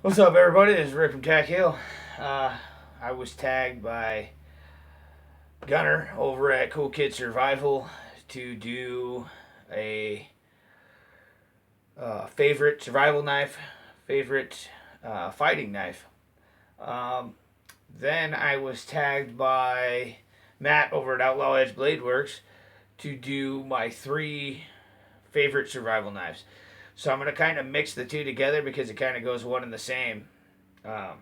What's up, everybody? This is Rick from TAC-HILL. I was tagged by Gunner over at Cool Kid Survival to do a favorite survival knife, favorite fighting knife. Um, then I was tagged by Matt over at Outlaw Edge Blade Works to do my three favorite survival knives. So I'm going to kind of mix the two together because it kind of goes one and the same. Um,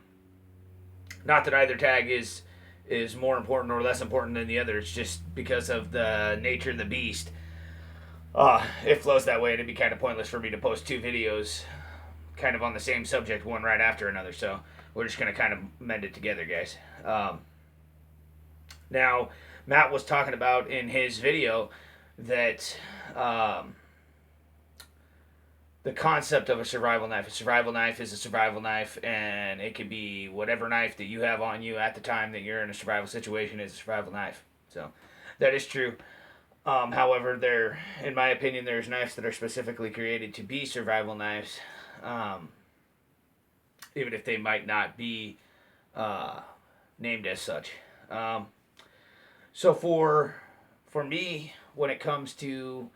Not that either tag is more important or less important than the other. It's just because of the nature of the beast. It flows that way, and it'd be kind of pointless for me to post two videos kind of on the same subject, one right after another. So we're just going to kind of mend it together, guys. Now, Matt was talking about in his video that the concept of a survival knife. A survival knife is a survival knife, and it could be whatever knife that you have on you at the time that you're in a survival situation is a survival knife. So that is true. However, in my opinion, there's knives that are specifically created to be survival knives, um, even if they might not be uh, named as such. Um, so for me, when it comes to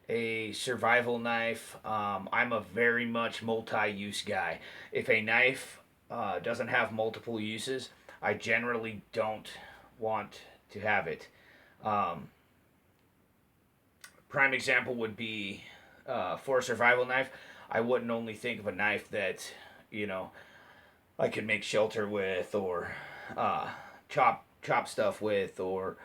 a survival knife, I'm a very much multi-use guy. If a knife doesn't have multiple uses, I generally don't want to have it. Um, Prime example would be for a survival knife. I wouldn't only think of a knife that you know I could make shelter with, or chop stuff with, or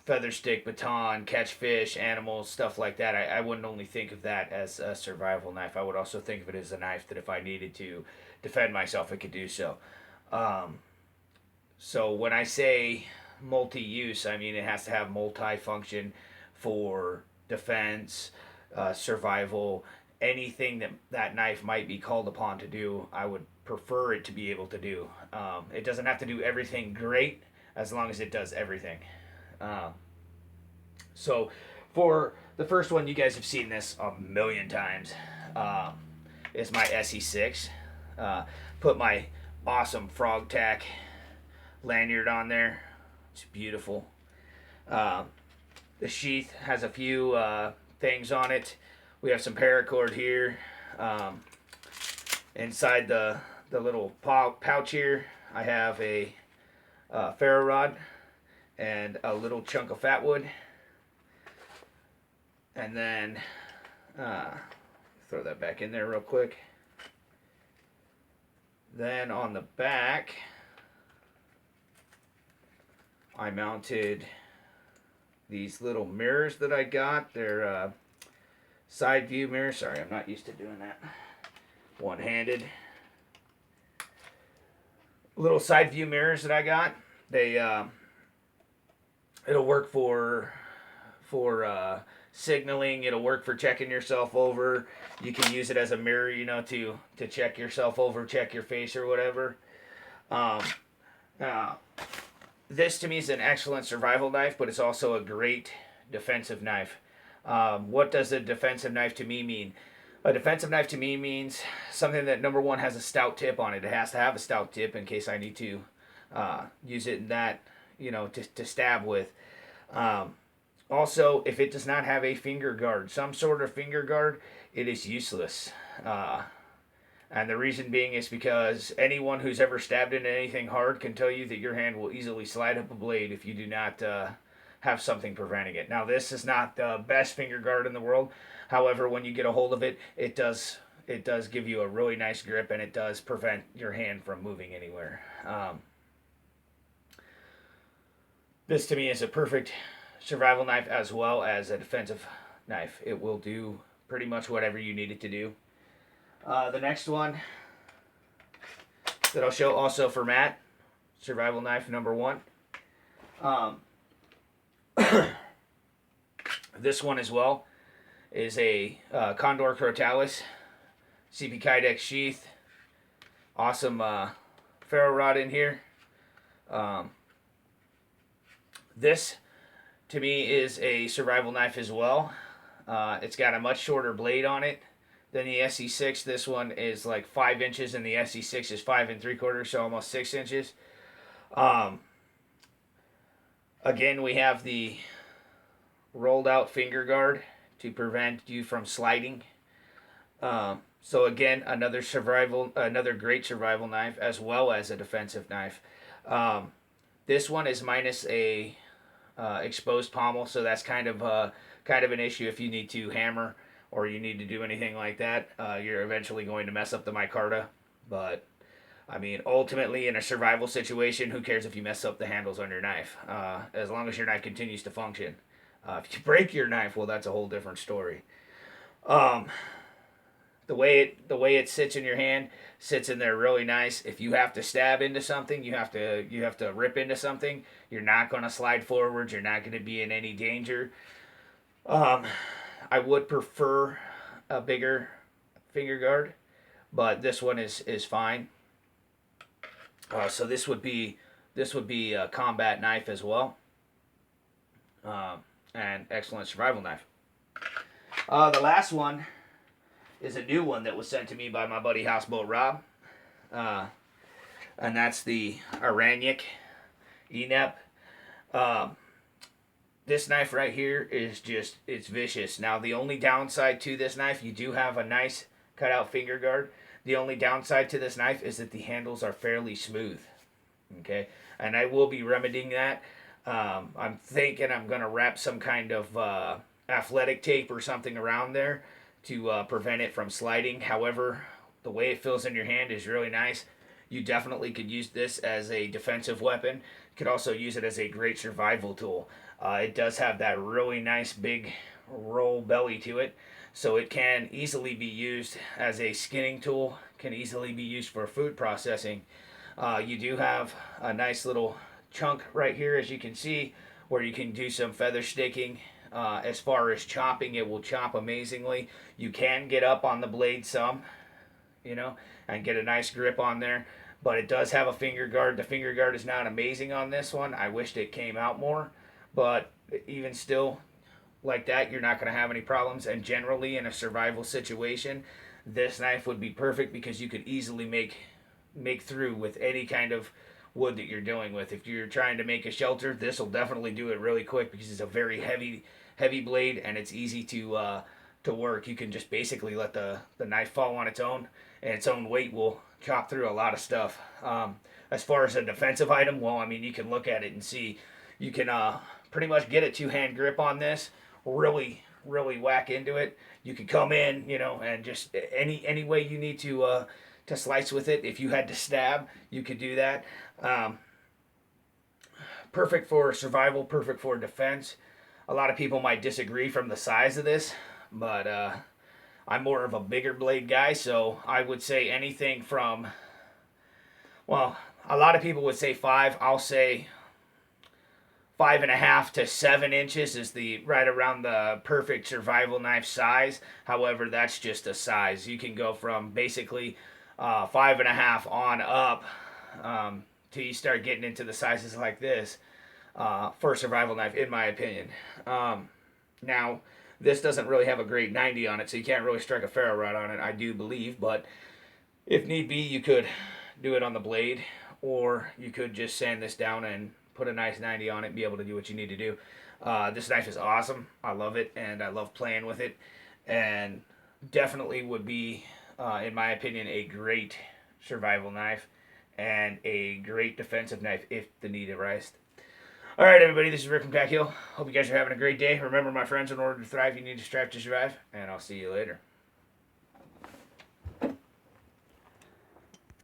feather stick, baton, catch fish, animals, stuff like that. I wouldn't only think of that as a survival knife. I would also think of it as a knife that if I needed to defend myself, I could do so. Um, so when I say multi-use, I mean it has to have multi-function for defense, survival, anything that that knife might be called upon to do. I would prefer it to be able to do. It doesn't have to do everything great as long as it does everything. Um, so for the first one, you guys have seen this a million times. Um, is my SE6. Uh, put my awesome frog tack lanyard on there. It's beautiful. Um, the sheath has a few things on it. We have some paracord here. Um, Inside the little pouch here, I have a ferro rod and a little chunk of fat wood. And then uh, throw that back in there real quick. Then on the back, I mounted these little mirrors that I got. They're side view mirrors. Sorry, I'm not used to doing that one handed. Little side view mirrors that I got. They it'll work for signaling. It'll work for checking yourself over. You can use it as a mirror, to check yourself over, check your face or whatever. Um, uh, this to me is an excellent survival knife, but it's also a great defensive knife. What does a defensive knife to me mean? A defensive knife to me means something that, number one, has a stout tip on it. It has to have a stout tip in case I need to use it in that, to stab with. Um, Also, if it does not have a finger guard, some sort of finger guard, it is useless. Uh, and the reason being is because anyone who's ever stabbed into anything hard can tell you that your hand will easily slide up a blade if you do not have something preventing it. Now, this is not the best finger guard in the world. However, when you get a hold of it, it does give you a really nice grip, and it does prevent your hand from moving anywhere. This to me is a perfect survival knife as well as a defensive knife. It will do pretty much whatever you need it to do. The next one that I'll show also for Matt, survival knife number one. Um, this one as well is a Condor Crotalis CP Kydex sheath. Awesome ferro rod in here. Um, this to me is a survival knife as well. It's got a much shorter blade on it than the SE6. This one is like 5 inches, and the SE6 is 5 3/4, so almost 6 inches. Um, Again, we have the rolled out finger guard to prevent you from sliding. So again, another great survival knife as well as a defensive knife. This one is minus a exposed pommel, so that's kind of an issue if you need to hammer or you need to do anything like that. You're eventually going to mess up the micarta, but I mean, ultimately, in a survival situation, who cares if you mess up the handles on your knife? As long as your knife continues to function. If you break your knife, well, that's a whole different story. Um, the way it sits in your hand sits in there really nice. If you have to stab into something, you have to rip into something. You're not going to slide forwards. You're not going to be in any danger. Um, I would prefer a bigger finger guard, but this one is fine. So this would be a combat knife as well, and excellent survival knife. The last one is a new one that was sent to me by my buddy Houseboat Rob, uh, and that's the Aranyik ENEP. Um, this knife right here it's vicious. Now the only downside to this knife, you do have a nice cutout finger guard. The only downside to this knife is that the handles are fairly smooth. Okay, and I will be remedying that. I'm thinking I'm gonna wrap some kind of athletic tape or something around there to prevent it from sliding. However, the way it feels in your hand is really nice. You definitely could use this as a defensive weapon. You could also use it as a great survival tool. It does have that really nice big roll belly to it, so it can easily be used as a skinning tool, can easily be used for food processing. You do have a nice little chunk right here, as you can see, where you can do some feather sticking. As far as chopping, it will chop amazingly. You can get up on the blade some, and get a nice grip on there. But it does have a finger guard. The finger guard is not amazing on this one. I wished it came out more. But even still, like that, you're not going to have any problems. And generally, in a survival situation, this knife would be perfect because you could easily make through with any kind of wood that you're dealing with. If you're trying to make a shelter, this will definitely do it really quick because it's a very heavy blade and it's easy to work. You can just basically let the knife fall on its own, and its own weight will chop through a lot of stuff. As far as a defensive item, well, I mean, you can look at it and see you can pretty much get a two-hand grip on this, really whack into it. You could come in, and just any way you need to slice with it. If you had to stab, you could do that. Perfect for survival, perfect for defense. A lot of people might disagree from the size of this, but I'm more of a bigger blade guy, so I would say anything from, well, a lot of people would say 5. I'll say 5.5 to 7 inches is the right around the perfect survival knife size. However, that's just a size. You can go from basically 5.5 on up till you start getting into the sizes like this for a survival knife, in my opinion. Now, this doesn't really have a grade 90 on it, so you can't really strike a ferro rod on it, I do believe. But if need be, you could do it on the blade, or you could just sand this down and put a nice 90 on it and be able to do what you need to do. This knife is awesome. I love it, and I love playing with it. And definitely would be, in my opinion, a great survival knife and a great defensive knife if the need arises. All right, everybody, this is Rick from TAC-HILL. Hope you guys are having a great day. Remember, my friends, in order to thrive, you need to strive to survive, and I'll see you later.